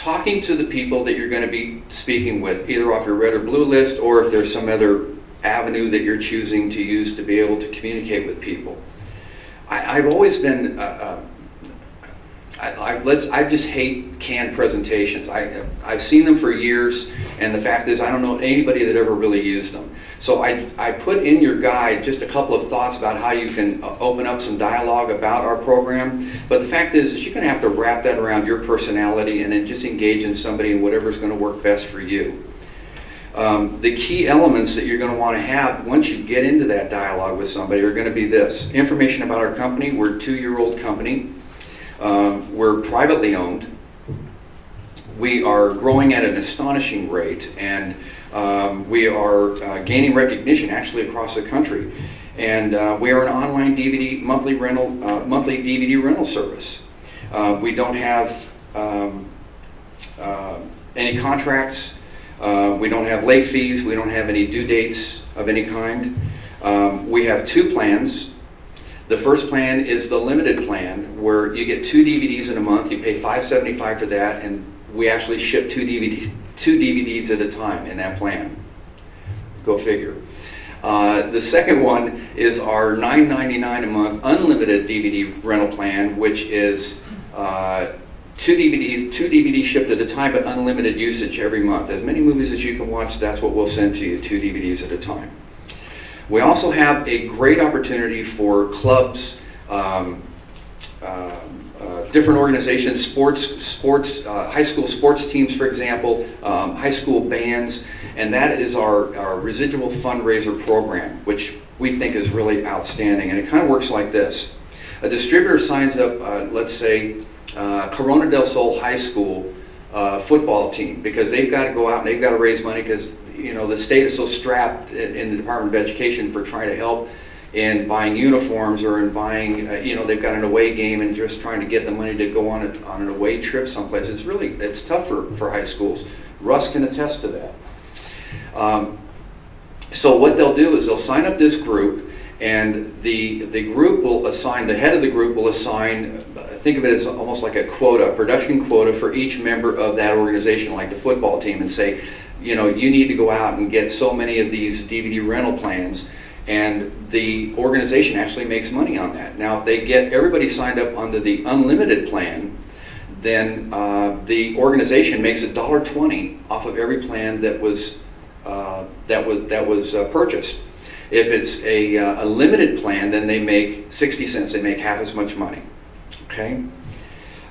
talking to the people that you're going to be speaking with, either off your red or blue list, or if there's some other avenue that you're choosing to use to be able to communicate with people. I've always been, I just hate canned presentations. I've seen them for years, and the fact is I don't know anybody that ever really used them. So I put in your guide just a couple of thoughts about how you can open up some dialogue about our program. But the fact is you're going to have to wrap that around your personality and then just engage in somebody and whatever's going to work best for you. The key elements that you're going to want to have once you get into that dialogue with somebody are going to be this. Information about our company. We're a 2-year-old company. We're privately owned. We are growing at an astonishing rate, and we are gaining recognition actually across the country. And we are an online DVD monthly DVD rental service. We don't have any contracts. We don't have late fees. We don't have any due dates of any kind. We have 2 plans. The first plan is the limited plan, where you get 2 DVDs in a month. You pay $5.75 for that, and we actually ship 2 DVDs at a time in that plan. Go figure. The second one is our $9.99 a month unlimited DVD rental plan, which is 2 DVDs shipped at a time, but unlimited usage every month. As many movies as you can watch, that's what we'll send to you, 2 DVDs at a time. We also have a great opportunity for clubs, different organizations, high school sports teams, for example, high school bands, and that is our residual fundraiser program, which we think is really outstanding. And it kind of works like this. A distributor signs up, let's say, Corona del Sol High School football team, because they've got to go out and they've got to raise money because the state is so strapped in the Department of Education for trying to help in buying uniforms or in buying, they've got an away game and just trying to get the money to go on an away trip someplace. It's tough for high schools. Russ can attest to that. So what they'll do is they'll sign up this group, and the group will assign, the head of the group will assign, think of it as almost like a quota, production quota for each member of that organization, like the football team, and say, you need to go out and get so many of these DVD rental plans, and the organization actually makes money on that. Now, if they get everybody signed up under the unlimited plan, then the organization makes $1.20 off of every plan that was purchased. If it's a limited plan, then they make 60 cents. They make half as much money. Okay.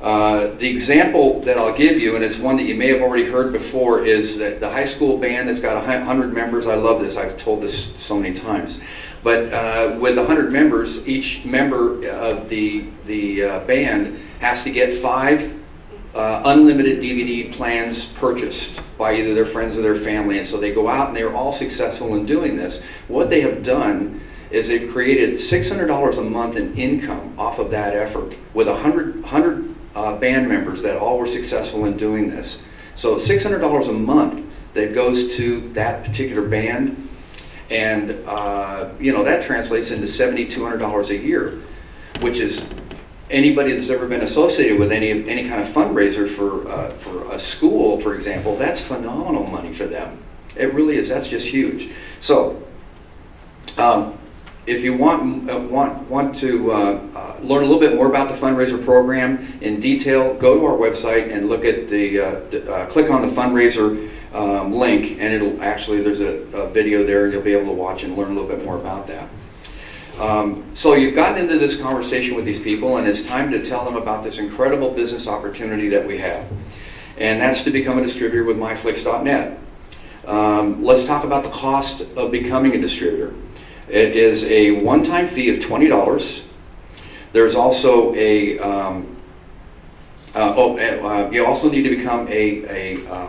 The example that I'll give you, and it's one that you may have already heard before, is that the high school band that's got 100 members. I love this. I've told this so many times. But with 100 members, each member of the band has to get 5 unlimited DVD plans purchased by either their friends or their family. And so they go out and they're all successful in doing this. What they have done is they've created $600 a month in income off of that effort with 100 band members that all were successful in doing this. So $600 a month that goes to that particular band, and that translates into $7,200 a year, which is anybody that's ever been associated with any kind of fundraiser for a school, for example, that's phenomenal money for them. It really is. That's just huge. So if you want to learn a little bit more about the fundraiser program in detail, go to our website and look at click on the fundraiser link, and it'll actually, there's a video there, and you'll be able to watch and learn a little bit more about that. So you've gotten into this conversation with these people, and it's time to tell them about this incredible business opportunity that we have, and that's to become a distributor with MyFlix.net. Let's talk about the cost of becoming a distributor. It is a one-time fee of $20. There's also you also need to become a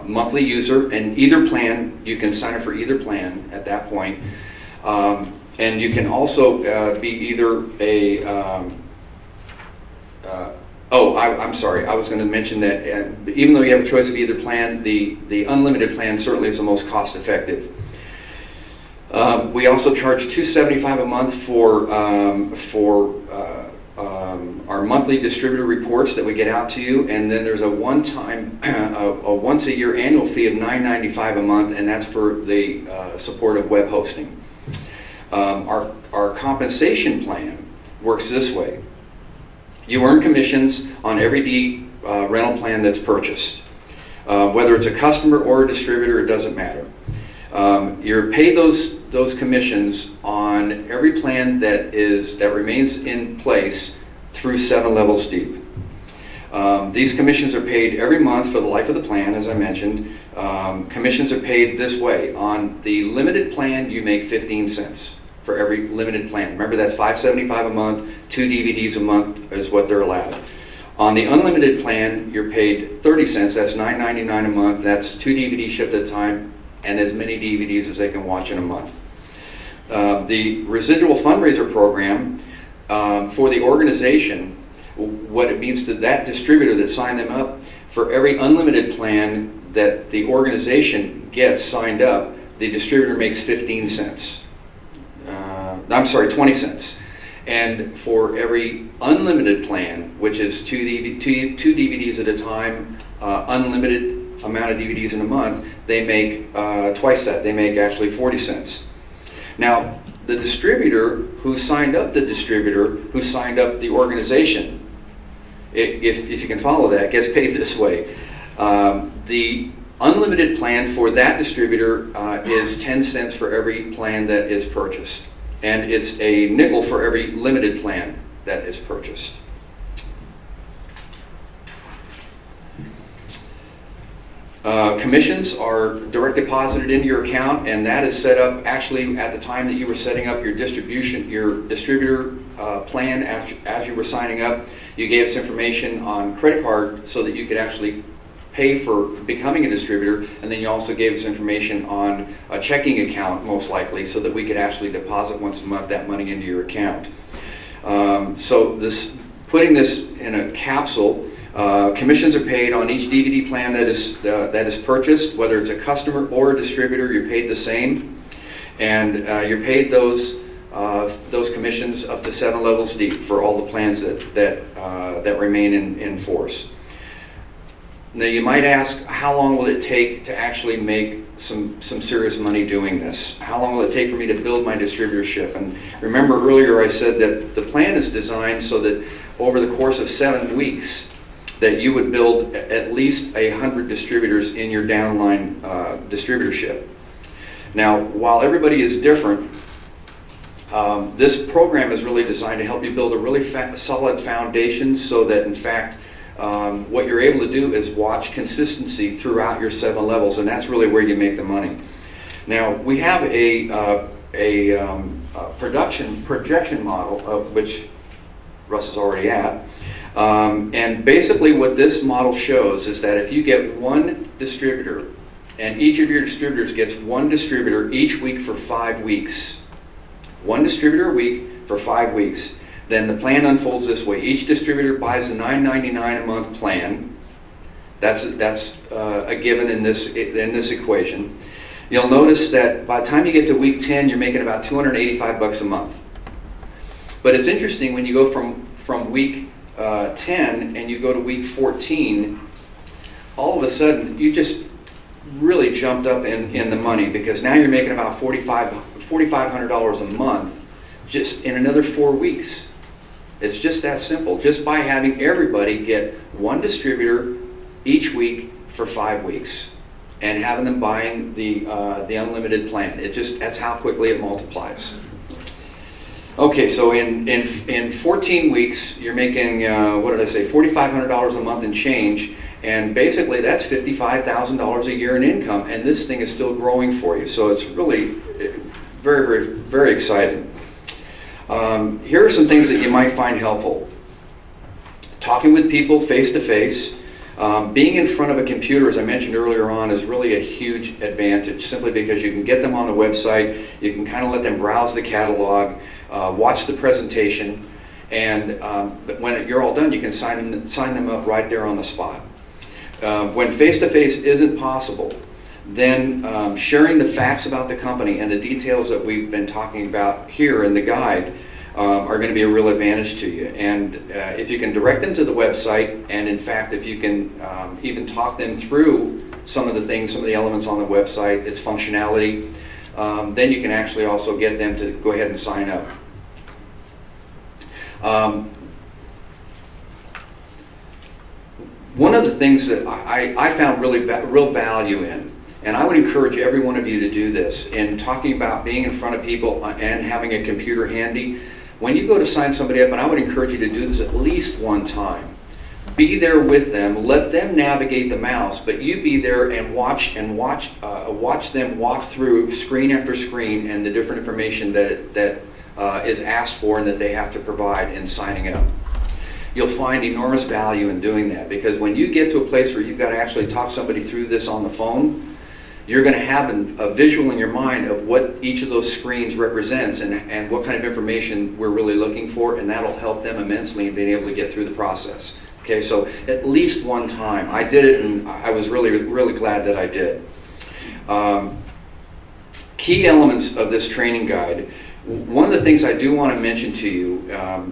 monthly user, and either plan, you can sign up for either plan at that point. And you can also be either a, I'm sorry, I was going to mention that even though you have a choice of either plan, the unlimited plan certainly is the most cost effective. We also charge $275 a month for our our monthly distributor reports that we get out to you, and then there's a one-time, a once-a-year annual fee of $9.95 a month, and that's for the support of web hosting. Our compensation plan works this way. You earn commissions on every rental plan that's purchased. Whether it's a customer or a distributor, it doesn't matter. You're paid those commissions on every plan that remains in place through 7 levels deep. These commissions are paid every month for the life of the plan, as I mentioned. Commissions are paid this way. On the limited plan, you make 15 cents for every limited plan. Remember, that's $5.75 a month, 2 DVDs a month is what they're allowed. On the unlimited plan, you're paid 30 cents, that's $9.99 a month, that's 2 DVDs shipped at a time, and as many DVDs as they can watch in a month. The residual fundraiser program for the organization, what it means to that distributor that signed them up, for every unlimited plan that the organization gets signed up, the distributor makes 15 cents. 20 cents. And for every unlimited plan, which is two DVDs at a time, unlimited amount of DVDs in a month, they make twice that. They make actually 40 cents. Now, the distributor who signed up the organization, if you can follow that, gets paid this way. The unlimited plan for that distributor is 10 cents for every plan that is purchased. And it's a nickel for every limited plan that is purchased. Commissions are direct deposited into your account, and that is set up actually at the time that you were setting up your distributor plan. As you were signing up, you gave us information on credit card so that you could actually pay for becoming a distributor, and then you also gave us information on a checking account, most likely, so that we could actually deposit once a month that money into your account. So putting this in a capsule, commissions are paid on each DVD plan that is purchased, whether it's a customer or a distributor. You're paid the same, and you're paid those commissions up to 7 levels deep for all the plans that remain in force. Now you might ask, how long will it take to actually make some serious money doing this? How long will it take for me to build my distributorship? And remember earlier I said that the plan is designed so that over the course of 7 weeks that you would build at least 100 distributors in your downline distributorship. Now, while everybody is different, this program is really designed to help you build a really solid foundation so that, in fact, what you're able to do is watch consistency throughout your 7 levels, and that's really where you make the money. Now, we have a projection model, of which Russ is already at. And basically what this model shows is that if you get 1 distributor, and each of your distributors gets 1 distributor each week for 5 weeks, 1 distributor a week for 5 weeks, then the plan unfolds this way. Each distributor buys a $9.99 a month plan. That's a given in this equation. You'll notice that by the time you get to week 10, you're making about $285 a month. But it's interesting when you go from week 10 and you go to week 14, all of a sudden you just really jumped up in the money, because now you're making about $4,500 a month just in another 4 weeks. It's just that simple, just by having everybody get 1 distributor each week for 5 weeks and having them buying the unlimited plan. That's how quickly it multiplies. Okay, so in 14 weeks, you're making, $4,500 a month in change, and basically that's $55,000 a year in income, and this thing is still growing for you. So it's really very, very, very exciting. Here are some things that you might find helpful. Talking with people face to face. Being in front of a computer, as I mentioned earlier on, is really a huge advantage, simply because you can get them on the website, you can kind of let them browse the catalog, watch the presentation, and when you're all done, you can sign them up right there on the spot. When face-to-face isn't possible, then sharing the facts about the company and the details that we've been talking about here in the guide are going to be a real advantage to you. And if you can direct them to the website, and in fact, if you can even talk them through some of the things, some of the elements on the website, its functionality, then you can actually also get them to go ahead and sign up. One of the things that I found real value in, and I would encourage every one of you to do this, in talking about being in front of people and having a computer handy. When you go to sign somebody up, and I would encourage you to do this at least one time, be there with them, let them navigate the mouse, but you be there and watch them walk through screen after screen and the different information that is asked for and that they have to provide in signing up. You'll find enormous value in doing that, because when you get to a place where you've got to actually talk somebody through this on the phone, you're going to have a visual in your mind of what each of those screens represents and what kind of information we're really looking for, and that'll help them immensely in being able to get through the process. Okay, so at least one time. I did it, and I was really glad that I did. Key elements of this training guide. One of the things I do want to mention to you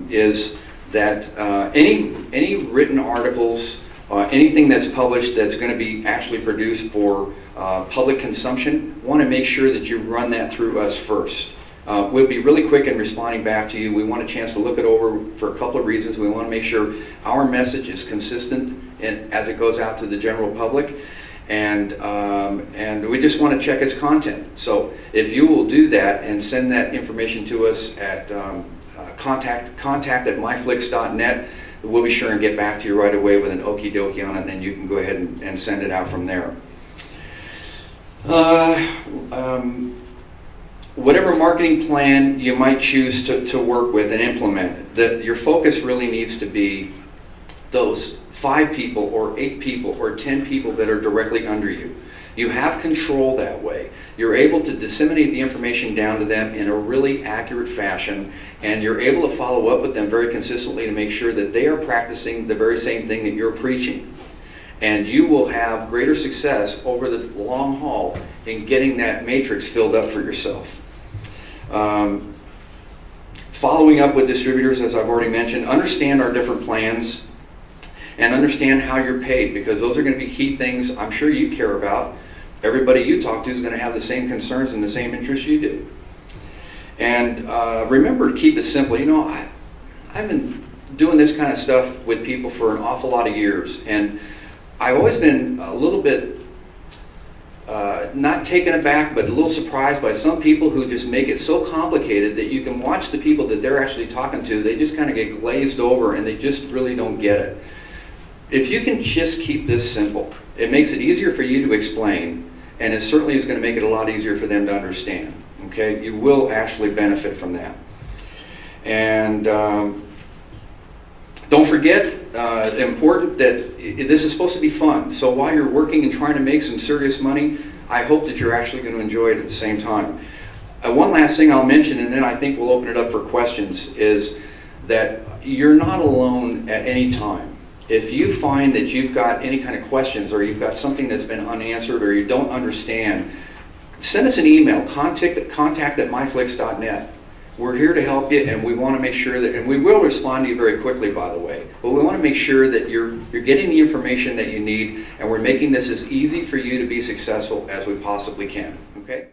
is that any written articles, anything that's published that's going to be actually produced for public consumption, want to make sure that you run that through us first. We'll be really quick in responding back to you. We want a chance to look it over for a couple of reasons. We want to make sure our message is consistent as it goes out to the general public, and we just want to check its content. So if you will do that and send that information to us at contact@myflix.net, we'll be sure and get back to you right away with an okie dokie on it, and then you can go ahead and send it out from there. Whatever marketing plan you might choose to work with and implement, your focus really needs to be those 5 people or 8 people or 10 people that are directly under you. You have control that way. You're able to disseminate the information down to them in a really accurate fashion, and you're able to follow up with them very consistently to make sure that they are practicing the very same thing that you're preaching. And you will have greater success over the long haul in getting that matrix filled up for yourself. Following up with distributors, as I've already mentioned, understand our different plans and understand how you're paid, because those are going to be key things I'm sure you care about. Everybody you talk to is going to have the same concerns and the same interests you do. And remember to keep it simple. You know, I've been doing this kind of stuff with people for an awful lot of years, and I've always been a little bit not taken aback, but a little surprised by some people who just make it so complicated that you can watch the people that they're actually talking to, they just kind of get glazed over and they just really don't get it. If you can just keep this simple, it makes it easier for you to explain, and it certainly is going to make it a lot easier for them to understand. Okay, you will actually benefit from that. And don't forget, important that this is supposed to be fun. So while you're working and trying to make some serious money, I hope that you're actually going to enjoy it at the same time. One last thing I'll mention, and then I think we'll open it up for questions, is that you're not alone at any time. If you find that you've got any kind of questions, or you've got something that's been unanswered, or you don't understand, send us an email, contact@myflix.net. We're here to help you, and we want to make sure that, and we will respond to you very quickly, by the way, but we want to make sure that you're getting the information that you need, and we're making this as easy for you to be successful as we possibly can. Okay?